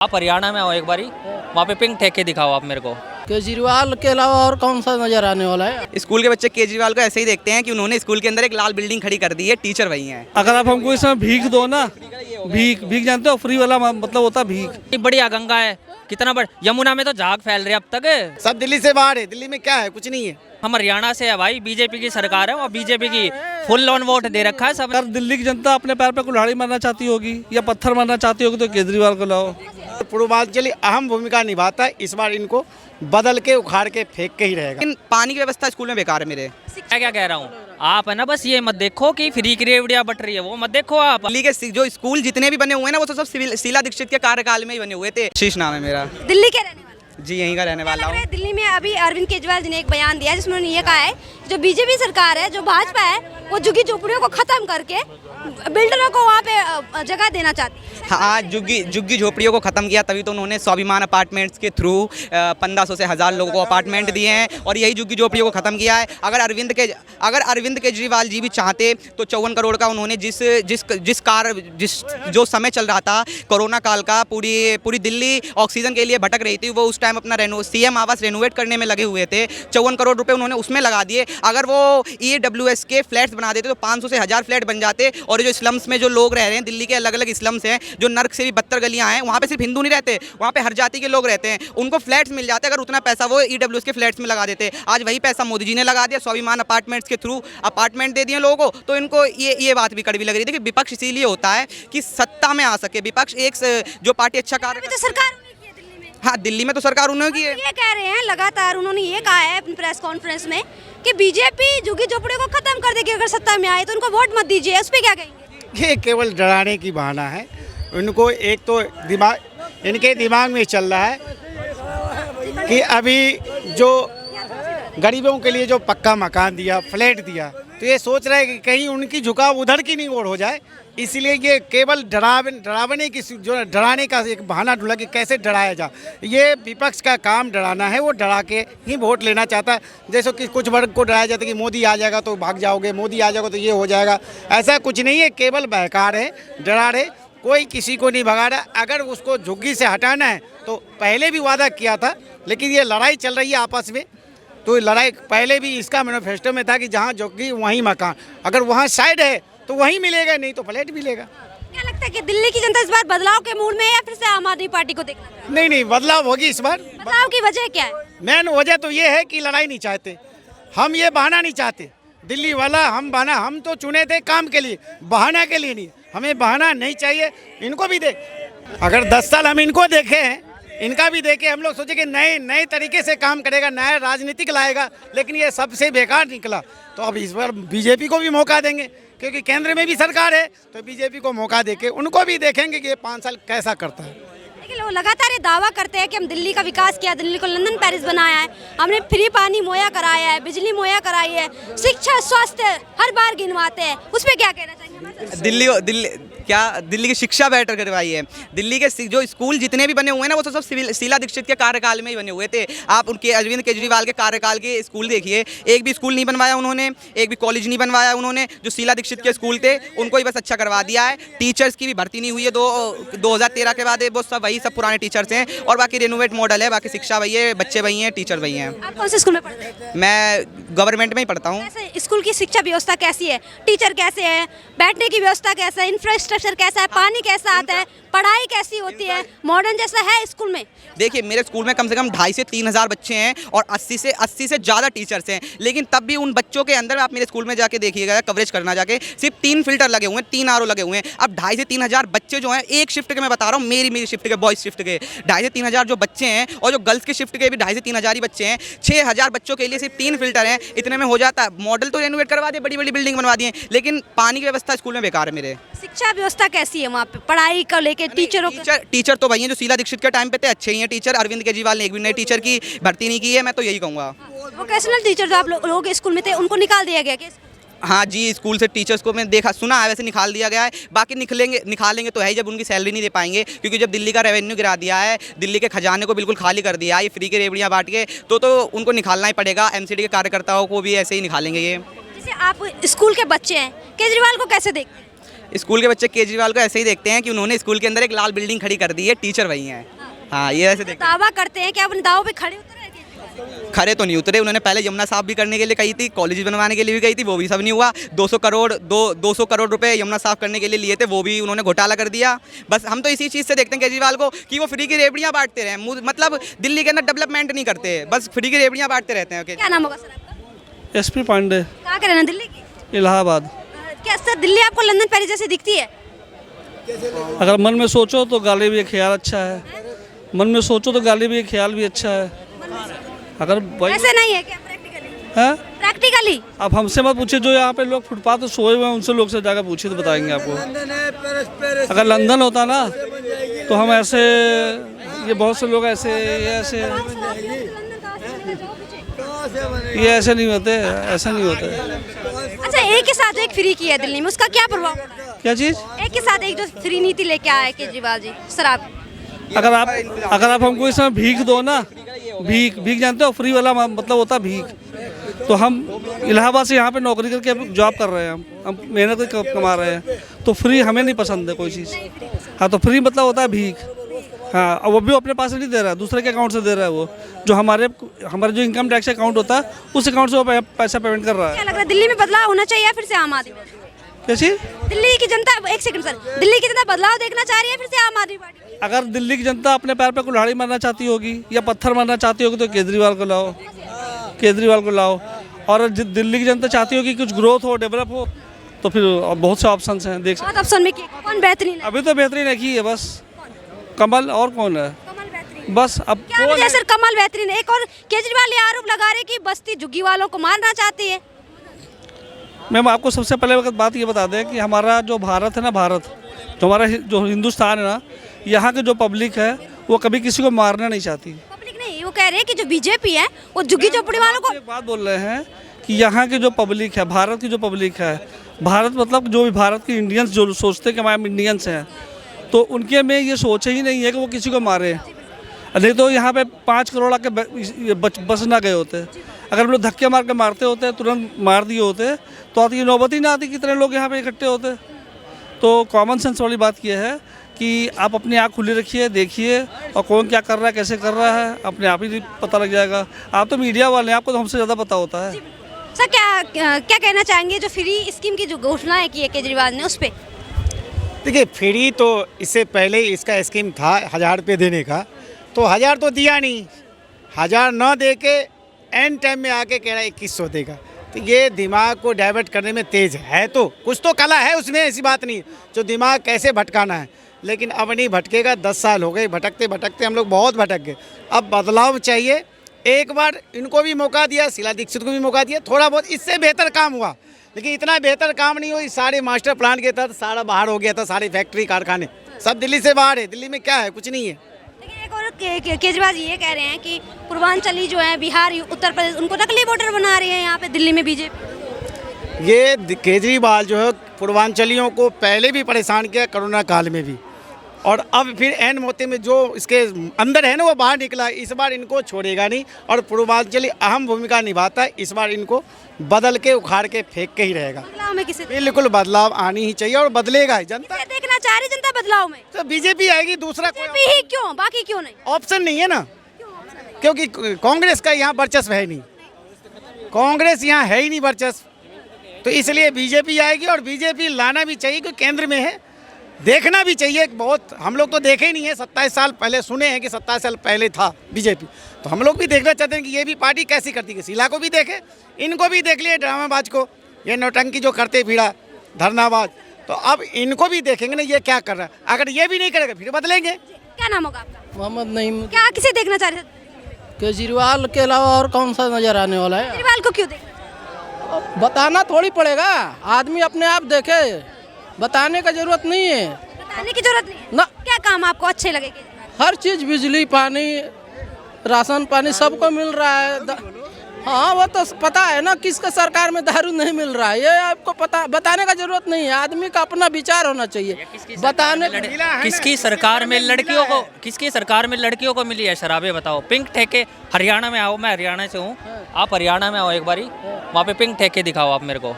आप हरियाणा में हो एक बारी, वहाँ पे पिंक ठेके दिखाओ आप मेरे को। केजरीवाल के अलावा और कौन सा नजर आने वाला है? स्कूल के बच्चे केजरीवाल को ऐसे ही देखते हैं कि उन्होंने स्कूल के अंदर एक लाल बिल्डिंग खड़ी कर दी है, टीचर वही हैं। अगर आप हमको इसमें भीख दो ना, भीख भीख जानते हो, फ्री वाला मतलब होता भीख। बढ़िया गंगा है, कितना बड़ा। यमुना में तो झाग फैल रही है अब तक। सब दिल्ली से बाहर है, दिल्ली में क्या है? कुछ नहीं है। हम हरियाणा से है भाई, बीजेपी की सरकार है और बीजेपी की फुल ऑन वोट दे रखा है सब। अगर दिल्ली की जनता अपने पैर पे कुल्हाड़ी मारना चाहती होगी या पत्थर मारना चाहती होगी तो केजरीवाल को लाओ। पूर्वांचली अहम भूमिका निभाता है, इस बार इनको बदल के उखाड़ के फेंक के ही रहेगा। लेकिन पानी की व्यवस्था स्कूल में बेकार है मेरे। मैं क्या कह रहा हूँ, आप है ना बस ये मत देखो कि फ्री की रेवड़ियाँ बट रही है, वो मत देखो आप। दिल्ली के जो स्कूल जितने भी बने हुए हैं ना, वो तो सब शीला दीक्षित के कार्यकाल में ही बने हुए थे। शीश नाम है मेरा। दिल्ली के रहने वाले? जी यहीं का रहने वाला हूँ। दिल्ली में अभी अरविंद केजरीवाल जी ने एक बयान दिया जिसमें उन्होंने ये कहा है जो बीजेपी सरकार है, जो भाजपा है, वो झुग्गी झोपड़ियों को खत्म करके बिल्डरों को वहाँ पे जगह देना चाहती है। हाँ, झुग्गी झोपड़ियों को खत्म किया, तभी तो उन्होंने स्वाभिमान अपार्टमेंट्स के थ्रू 1500 से 1000 लोगों को अपार्टमेंट दिए हैं और यही झुग्गी झोपड़ियों को खत्म किया है। अगर अरविंद केजरीवाल जी भी चाहते तो 54 करोड़ का उन्होंने जो समय चल रहा था कोरोना काल का, पूरी दिल्ली ऑक्सीजन के लिए भटक रही थी, वो उस टाइम अपना सीएम आवास रेनोवेट करने में लगे हुए थे। 54 करोड़ रुपए उन्होंने उसमें लगा दिए। अगर वो EWS के फ्लैट्स बना देते तो 500 से 1000 फ्लैट बन जाते। और जो स्लम्स में जो लोग रह रहे हैं, दिल्ली के अलग अलग स्लम्स हैं, जो नर्क से भी बदतर गलियां हैं, वहाँ पे सिर्फ हिंदू नहीं रहते, वहाँ पे हर जाति के लोग रहते हैं, उनको फ्लैट्स मिल जाते। अगर उतना पैसा वो EWS के फ्लैट्स में लगा देते। आज वही पैसा मोदी जी ने लगा दिया, स्वाभिमान अपार्टमेंट्स के थ्रू अपार्टमेंट दे दिए लोगों को। तो इनको ये बात भी कड़वी लग रही थी कि विपक्ष इसीलिए होता है कि सत्ता में आ सके। विपक्ष एक जो पार्टी अच्छा कार्य तो सरकार दिल्ली में। हाँ, दिल्ली में तो सरकार उन्होंने की है। ये कह रहे हैं लगातार, उन्होंने ये कहा है अपनी प्रेस कॉन्फ्रेंस में कि बीजेपी झुग्गी झोपड़ियों को खत्म कर देगी अगर सत्ता में आए तो उनको वोट मत दीजिए। उस पर क्या कहेंगे? ये केवल डराने की बहाना है। उनको एक तो इनके दिमाग में चल रहा है कि अभी जो गरीबों के लिए जो पक्का मकान दिया, फ्लैट दिया, तो ये सोच रहे हैं कि कहीं उनकी झुकाव उधर की नहीं ओर हो जाए, इसलिए ये केवल डरावने की जो डराने का एक बहाना ढूंढा कि कैसे डराया जा। ये विपक्ष का काम डराना है, वो डरा के ही वोट लेना चाहता है। जैसे कि कुछ वर्ग को डराया जाता है कि मोदी आ जाएगा तो भाग जाओगे, मोदी आ जाएगा तो ये हो जाएगा। ऐसा कुछ नहीं है, केवल बहकार है, डरा रहे, कोई किसी को नहीं भगा रहा। अगर उसको झुग्गी से हटाना है तो पहले भी वादा किया था, लेकिन ये लड़ाई चल रही है आपस में। तो लड़ाई पहले भी इसका मैनिफेस्टो में था कि जहाँ झुग्गी वहीं मकान, अगर वहाँ साइड है तो वहीं मिलेगा, नहीं तो फ्लैट मिलेगा। क्या लगता है कि दिल्ली की जनता इस बार बदलाव के मूड में है या फिर से आम आदमी पार्टी को देखना? नहीं, बदलाव होगी इस बार। बदलाव की वजह क्या है? मेन वजह तो ये है कि लड़ाई नहीं चाहते हम, ये बहाना नहीं चाहते। दिल्ली वाला हम तो चुने थे काम के लिए, बहाना के लिए नहीं। हमें बहाना नहीं चाहिए। इनको भी अगर 10 साल हम इनको देखे हैं, इनका भी देखे, हम लोग सोचे कि नए तरीके से काम करेगा, नया राजनीतिक लाएगा, लेकिन ये सबसे बेकार निकला। तो अब इस बार बीजेपी को भी मौका देंगे, क्योंकि केंद्र में भी सरकार है, तो बीजेपी को मौका देके उनको भी देखेंगे कि ये 5 साल कैसा करता है। लेकिन वो लगातार ये दावा करते हैं कि हम दिल्ली का विकास किया, दिल्ली को लंदन पेरिस बनाया है, हमने फ्री पानी मुहैया कराया है, बिजली मुहैया कराई है, शिक्षा स्वास्थ्य हर बार गिनवाते हैं। उस पर क्या कहना चाहिए? दिल्ली की शिक्षा बेटर करवाई है। दिल्ली के जो स्कूल जितने भी बने हुए हैं ना, वो तो सब शीला दीक्षित के कार्यकाल में ही बने हुए थे। आप उनके अरविंद केजरीवाल के कार्यकाल के स्कूल देखिए, एक भी स्कूल नहीं बनवाया उन्होंने, एक भी कॉलेज नहीं बनवाया उन्होंने। जो शीला दीक्षित के स्कूल थे उनको ही बस अच्छा करवा दिया है। टीचर्स की भी भर्ती नहीं हुई है 2013 के बाद, वो सब वही सब पुराने टीचर्स हैं। और बाकी रेनोवेट मॉडल है, बाकी शिक्षा वही है, बच्चे वही हैं, टीचर वही हैं। आप कौन से स्कूल में पढ़ते हैं? मैं गवर्नमेंट में ही पढ़ता हूँ। स्कूल की शिक्षा व्यवस्था कैसी है? टीचर कैसे है? बैठने की व्यवस्था कैसा है? इंफ्रास्ट्रक्चर कैसा है? पानी कैसा आता है? पढ़ाई कैसी होती है? मॉडर्न जैसा है स्कूल में? देखिए, मेरे स्कूल में कम से कम 2,500 से 3,000 बच्चे हैं और 80 से ज़्यादा टीचर्स हैं। लेकिन तब भी उन बच्चों के अंदर, आप मेरे स्कूल में जाके देखिएगा, कवरेज करना जाके, सिर्फ 3 फिल्टर लगे हुए हैं, 3 RO लगे हुए हैं। अब 2,500 से 3,000 बच्चे जो हैं, एक शिफ्ट के मैं बता रहा हूँ, मेरी शिफ्ट के, बॉयज़ शिफ्ट के 2,500 से 3,000 जो बच्चे हैं, और जो गर्ल्स के शिफ्ट के भी 2,500 से 3,000 ही बच्चे हैं। 6,000 बच्चों के लिए सिर्फ 3 फिल्टर हैं, इतने में हो जाता है। मॉडल तो रेनोवेट करवा दिए, बड़ी बड़ी बिल्डिंग बनवा दिए, लेकिन पानी की व्यवस्था स्कूल में बेकार है मेरे। शिक्षा व्यवस्था कैसी है वहाँ पे? पढ़ाई को लेके टीचर तो वही हैं जो शीला दीक्षित के टाइम पे थे, अच्छे ही हैं टीचर। अरविंद केजरीवाल ने एक भी नए टीचर की भर्ती नहीं की है, मैं तो यही कहूँगा। वोकेशनल टीचर जो आप लोग स्कूल में थे, उनको निकाल दिया गया क्या? हाँ जी, स्कूल से टीचर्स को मैं सुना है, वैसे निकाल दिया गया है। बाकी निकालेंगे तो है ही, जब उनकी सैलरी नहीं दे पाएंगे, क्योंकि जब दिल्ली का रेवेन्यू गिरा दिया है, दिल्ली के खजाने को बिल्कुल खाली कर दिया है, ये फ्री की रेवड़ियाँ बांट के, तो उनको निकालना ही पड़ेगा। MCD के कार्यकर्ताओं को भी ऐसे ही निकालेंगे ये। जैसे आप स्कूल के बच्चे हैं, केजरीवाल को कैसे देखते हैं? स्कूल के बच्चे केजरीवाल को ऐसे ही देखते हैं कि उन्होंने स्कूल के अंदर एक लाल बिल्डिंग खड़ी कर दी है, टीचर वही हैं। हाँ, ये ऐसे देखते दावा करते हैं कि अपने दावों पे खड़े उतरे हैं केजरीवाल। हैं। खड़े तो नहीं उतरे, उन्होंने पहले यमुना साफ भी करने के लिए कही थी, कॉलेज बनवाने के लिए भी कही थी, वो भी सब नहीं हुआ। 200 करोड़ रुपए यमुना साफ करने के लिए लिए थे, वो भी उन्होंने घोटाला कर दिया। बस हम तो इसी चीज़ से देखते हैं केजरीवाल को कि वो फ्री की रेवड़ियाँ बांटते रहे, मतलब दिल्ली के अंदर डेवलपमेंट नहीं करते, बस फ्री की रेवड़ियाँ बांटते रहते हैं। क्या नाम होगा सर आपका? SP पांडे, कहाँ के रहना, दिल्ली की? इलाहाबाद। क्या सर दिल्ली आपको लंदन पेरिस जैसे दिखती है? अगर मन में सोचो तो गाली भी एक ख्याल अच्छा है, मन में सोचो तो गाली भी एक ख्याल भी अच्छा है। अगर भाई ऐसे नहीं है क्या प्रैक्टिकली? है, प्रैक्टिकली आप हमसे मत पूछिए, जो यहाँ पे लोग फुटपाथ पर सोए हुए हैं उनसे लोग से जाकर पूछिए तो बताएंगे आपको। अगर लंदन होता ना तो हम ऐसे, ये बहुत से लोग ऐसे ये ऐसे नहीं होते, ऐसा नहीं होता। अच्छा, एक के साथ एक फ्री की है दिल्ली में, उसका क्या प्रभाव पड़ा है? क्या चीज़? एक के साथ एक जो फ्री नीति लेके आए केजरीवाल जी शराब। अगर आप हमको इस समय भीख दो ना, भीख जानते हो, फ्री वाला मतलब होता है भीख। तो हम इलाहाबाद से यहाँ पे नौकरी करके जॉब कर रहे हैं, हम मेहनत कमा रहे हैं, तो फ्री हमें नहीं पसंद है कोई चीज़। हाँ, तो फ्री मतलब होता है भीख। हाँ, और वो भी अपने पास से नहीं दे रहा है, दूसरे के अकाउंट से दे रहा है। वो जो हमारे जो इनकम टैक्स अकाउंट होता है उस अकाउंट से वो पैसा पेमेंट कर रहा क्या है। लग रहा है दिल्ली में बदलाव होना चाहिए फिर से आम आदमी पार्टी? कैसी? दिल्ली की जनता, एक सेकंड सर, दिल्ली की जनता बदलाव देखना चाह रही है फिर से आम आदमी पार्टी? अगर दिल्ली की जनता अपने पैर पे कुल्हाड़ी मारना चाहती होगी या पत्थर मारना चाहती होगी तो केजरीवाल को लाओ, केजरीवाल को लाओ। और दिल्ली की जनता चाहती होगी कुछ ग्रोथ हो, डेवलप हो, तो फिर बहुत से ऑप्शंस हैं, देख बहुत ऑप्शन में कौन बेहतरीन है? अभी तो बेहतरीन एक ही है बस, कमल। और कौन है? कमल बेहतरीन। बस अब क्या वजह है सर कमल बेहतरीन? एक और केजरीवाल ये आरोप लगा रहे कि बस्ती झुग्गी वालों को मारना चाहती है। मैम, आपको सबसे पहले वक्त बात ये बता दें कि हमारा जो भारत है ना, भारत जो हमारा जो हिंदुस्तान है ना, यहाँ की जो पब्लिक है वो कभी किसी को मारना नहीं चाहती। पब्लिक नहीं, वो कह रहे हैं कि जो बीजेपी है वो झुग्गी झोपड़ी वालों को। एक बात बोल रहे हैं कि यहाँ की जो पब्लिक है, भारत की जो पब्लिक है, भारत मतलब जो भी भारत के इंडियंस जो सोचते हैं कि हमारे इंडियंस हैं, तो उनके में ये सोच ही नहीं है कि वो किसी को मारे। नहीं तो यहाँ पे 5 करोड़ के बस ना गए होते। अगर हम लोग धक्के मार के मारते होते, तुरंत मार दिए होते, तो आती नौबत ही ना आती, कितने लोग यहाँ पे इकट्ठे होते। तो कॉमन सेंस वाली बात यह है कि आप अपनी आँख खुली रखिए, देखिए, और कौन क्या कर रहा है, कैसे कर रहा है, अपने आप ही पता लग जाएगा। आप तो मीडिया वाले हैं, आपको तो हमसे ज़्यादा पता होता है। सर क्या कहना चाहेंगे जो फ्री स्कीम की जो घोषणा की है केजरीवाल ने उस पर? देखिए, फ्री तो इससे पहले ही इसका स्कीम था 1000 रुपये देने का, तो 1000 तो दिया नहीं, 1000 न दे के एंड टाइम में आके कह रहा है 2100 देगा। तो ये दिमाग को डाइवर्ट करने में तेज़ है, तो कुछ तो कला है उसमें, ऐसी बात नहीं, जो दिमाग कैसे भटकाना है। लेकिन अब नहीं भटकेगा, 10 साल हो गए भटकते भटकते, हम लोग बहुत भटक गए। अब बदलाव चाहिए। एक बार इनको भी मौका दिया, शीला दीक्षित को भी मौका दिया, थोड़ा बहुत इससे बेहतर काम हुआ, लेकिन इतना बेहतर काम नहीं हुआ। सारे मास्टर प्लान के तहत सारा बाहर हो गया था, सारे फैक्ट्री कारखाने सब दिल्ली से बाहर है। दिल्ली में क्या है? कुछ नहीं है। लेकिन एक और केजरीवाल जी ये कह रहे हैं कि पूर्वांचली जो है, बिहार, उत्तर प्रदेश, उनको नकली वोटर बना रही है यहाँ पे दिल्ली में बीजेपी। ये केजरीवाल जो है पूर्वांचलियों को पहले भी परेशान किया, कोरोना काल में भी, और अब फिर एन मौके में जो इसके अंदर है ना वो बाहर निकला। इस बार इनको छोड़ेगा नहीं, और पूर्वांचली अहम भूमिका निभाता है। इस बार इनको बदल के उखाड़ के फेंक के ही रहेगा। बदलाव में किसे बिल्कुल बदलाव आनी ही चाहिए, और बदलेगा जनता। देखना चाह रही जनता बदलाव में? तो बीजेपी आएगी, दूसरा कोई बीजेपी ही क्यों, बाकी क्यों नहीं? ऑप्शन नहीं है ना, क्योंकि कांग्रेस का यहाँ वर्चस्व है नहीं, कांग्रेस यहाँ है ही नहीं वर्चस्व, तो इसलिए बीजेपी आएगी। और बीजेपी लाना भी चाहिए क्योंकि केंद्र में है, देखना भी चाहिए। बहुत हम लोग तो देखे ही नहीं है, 27 साल पहले सुने हैं कि 27 साल पहले था बीजेपी, तो हम लोग भी देखना चाहते हैं कि ये भी पार्टी कैसी करती है। शीला को भी देखे, इनको भी देख लिए, ड्रामाबाज को, ये नौटंकी जो करते फिरा, धरनाबाज, तो अब इनको भी देखेंगे ना ये क्या कर रहा है। अगर ये भी नहीं करेगा फिर बदलेंगे। क्या नाम होगा आपका? मोहम्मद नईम। क्या किसे देखना चाह रहे थे? केजरीवाल के अलावा और कौन सा नजर आने वाला है? केजरीवाल को क्यों देखना? बताना थोड़ी पड़ेगा, आदमी अपने आप देखे, बताने का जरूरत नहीं है। बताने की जरूरत नहीं है ना। क्या काम आपको अच्छे लगे केजरीवाल? हर चीज, बिजली, पानी, राशन पानी सबको मिल रहा है। हाँ, वो तो पता है ना, किसका सरकार में दारू नहीं मिल रहा है, ये आपको पता। बताने का जरूरत नहीं है, आदमी का अपना विचार होना चाहिए। बताने किसकी सरकार में लड़कियों को, किसकी सरकार में लड़कियों को मिली है शराबें? बताओ। पिंक ठेके हरियाणा में आओ, मैं हरियाणा से हूँ, आप हरियाणा में आओ एक बारी, वहाँ पे पिंक ठेके दिखाओ आप मेरे को।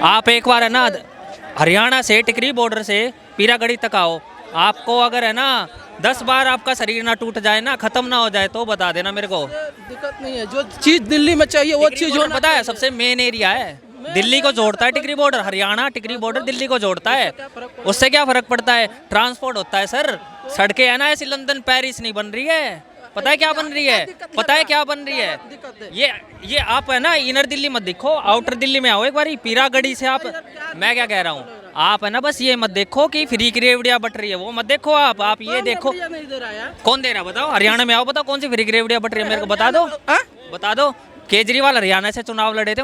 आप एक बार है ना हरियाणा से टिकरी बॉर्डर से पीरागढ़ी तक आओ, आपको अगर है ना 10 बार आपका शरीर ना टूट जाए ना, खत्म ना हो जाए, तो बता देना मेरे को। दिक्कत नहीं है, जो चीज दिल्ली में चाहिए वो चीज होना पता है सबसे मेन एरिया है, दिल्ली को जोड़ता है टिकरी बॉर्डर, हरियाणा टिकरी बॉर्डर दिल्ली को जोड़ता है। उससे क्या फर्क पड़ता है? ट्रांसपोर्ट होता है सर। सड़कें है ना ऐसी लंदन पेरिस नहीं बन रही है। पता है क्या बन रही है? पता है क्या बन रही है? ये आप है ना इनर दिल्ली मत देखो, आउटर दिल्ली में आओ एक बारी, पीरागढ़ी से आप, मैं क्या कह रहा हूँ, आप है ना बस ये मत देखो कि फ्री की रेवड़ियाँ बट रही है, वो मत देखो आप ये देखो। नहीं दे रहा यार। कौन दे रहा है बताओ? हरियाणा में आओ, बताओ कौन सी फ्री की रेवड़ियाँ बट रही है, मेरे को बता दो, बता दो। केजरीवाल हरियाणा से चुनाव लड़े थे,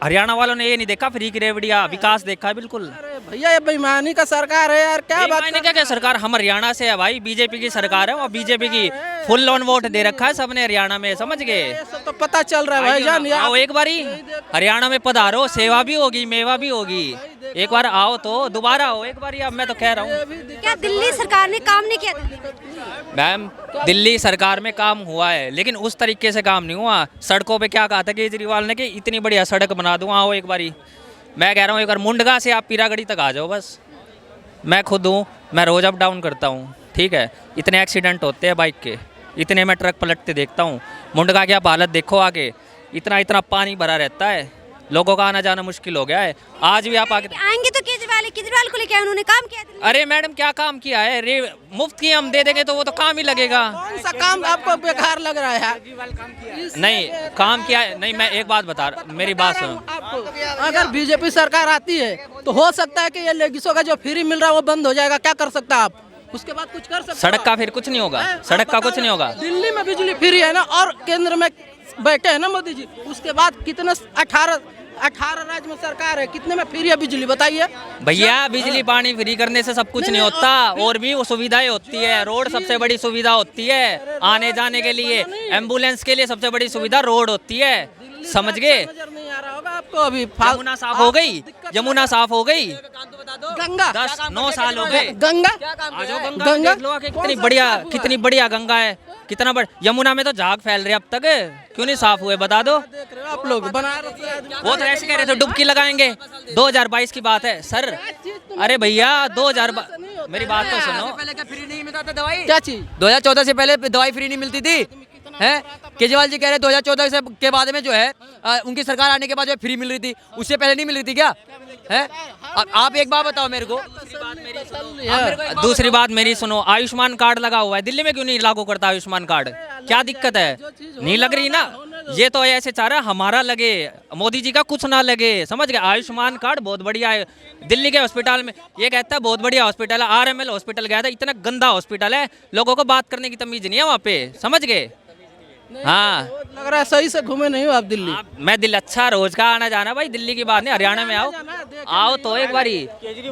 हरियाणा वालों ने ये नहीं देखा फ्री की रेवड़ियाँ, विकास देखा है बिल्कुल। अरे भैया ये बेईमानी का सरकार है यार, क्या बात मैंने क्या सरकार, हम हरियाणा से है भाई, बीजेपी की सरकार है, और बीजेपी की फुल ऑन वोट दे रखा है सबने हरियाणा में, समझ गए? ये सब तो पता चल रहा है भाईजान यार। आओ एक बारी हरियाणा में पधारो, सेवा भी होगी, मेवा भी होगी, एक बार आओ तो दोबारा आओ एक बारी। अब मैं तो कह रहा हूँ, क्या दिल्ली सरकार ने काम नहीं किया? मैम दिल्ली सरकार में काम हुआ है, लेकिन उस तरीके से काम नहीं हुआ। सड़कों पे क्या कहा था केजरीवाल ने कि इतनी बढ़िया सड़क बना दूँ, आओ एक बारी। मैं कह रहा हूँ एक बार मुंडगा से आप पीरागढ़ी तक आ जाओ बस। मैं खुद हूँ, मैं रोज़ अप डाउन करता हूँ, ठीक है, इतने एक्सीडेंट होते हैं बाइक के, इतने मैं ट्रक पलटते देखता हूँ। मुंडगा की आप हालत देखो आके, इतना पानी भरा रहता है, लोगों का आना जाना मुश्किल हो गया है। आज भी आप आगे आएंगे तो केजरीवाल को लेके आए, उन्होंने काम किया दिल्ली में। अरे मैडम क्या काम किया है? मुफ्त की हम दे देंगे तो वो तो काम ही लगेगा। कौन सा काम आपको बेकार लग रहा है यार? नहीं काम किया है, नहीं मैं एक बात बता रहा, मेरी बात सुनो। आपको अगर बीजेपी सरकार आती है तो हो सकता है कि ये लेडीजों का जो फ्री मिल रहा है वो बंद हो जाएगा। क्या कर सकता है आप? उसके बाद कुछ कर सकते सड़क का फिर कुछ नहीं होगा, सड़क का कुछ नहीं होगा। दिल्ली में बिजली फ्री है ना, और केंद्र में बैठे हैं ना मोदी जी, उसके बाद कितने 18 राज्य में सरकार है, कितने में फ्री है बिजली बताइए? भैया बिजली पानी फ्री करने से सब कुछ नहीं होता, और भी वो सुविधाएं होती है। रोड सबसे बड़ी सुविधा होती है आने जाने के लिए, एम्बुलेंस के लिए सबसे बड़ी सुविधा रोड होती है, समझ गए? नजर नहीं आ रहा होगा आपको अभी। यमुना साफ हो गई, यमुना साफ हो गई, गंगा 9 साल हो गए। गंगा आ जाओ गंगा देख लो आके, कितनी बढ़िया गंगा है, कितना बड़ा। यमुना में तो झाग फैल रहे अब तक, क्यों नहीं साफ हुए बता दो? देख रहे हो आप लोग बनारस से आदमी। वो तो ऐसे कह रहे थे डुबकी लगाएंगे, 2022 की बात है सर। अरे भैया 2000 मेरी बात तो सुनो। पहले क्या फ्री नहीं मिलता था दवाई? क्या चीज? 2014 से पहले दवाई फ्री नहीं मिलती थी, हैं? केजरीवाल जी कह रहे 2014 से के बाद में जो है उनकी सरकार आने के बाद जो है फ्री मिल रही थी, उससे पहले नहीं मिल रही थी क्या? हैं? आप एक बात बताओ मेरे को। दूसरी बात मेरी सुनो, आयुष्मान कार्ड लगा हुआ है, दिल्ली में क्यों नहीं लागू करता आयुष्मान कार्ड? क्या दिक्कत है? नहीं लग रही ना, ये तो ऐसे चाह रहा हमारा लगे, मोदी जी का कुछ ना लगे, समझ गए? आयुष्मान कार्ड बहुत बढ़िया है। दिल्ली के हॉस्पिटल में ये कहता है बहुत बढ़िया हॉस्पिटल है, RML हॉस्पिटल गया था, इतना गंदा हॉस्पिटल है, लोगों को बात करने की तमीज नहीं है वहाँ पे, समझ गए? हाँ लग रहा है सही से घूमे नहीं हो आप दिल्ली। मैं दिल्ली अच्छा रोज का आना जाना भाई, दिल्ली की बात नहीं, हरियाणा में आओ तो एक बारी,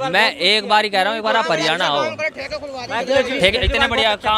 मैं एक बारी कह रहा हूँ, एक बार आप हरियाणा आओ, ठीक है, इतने बढ़िया काम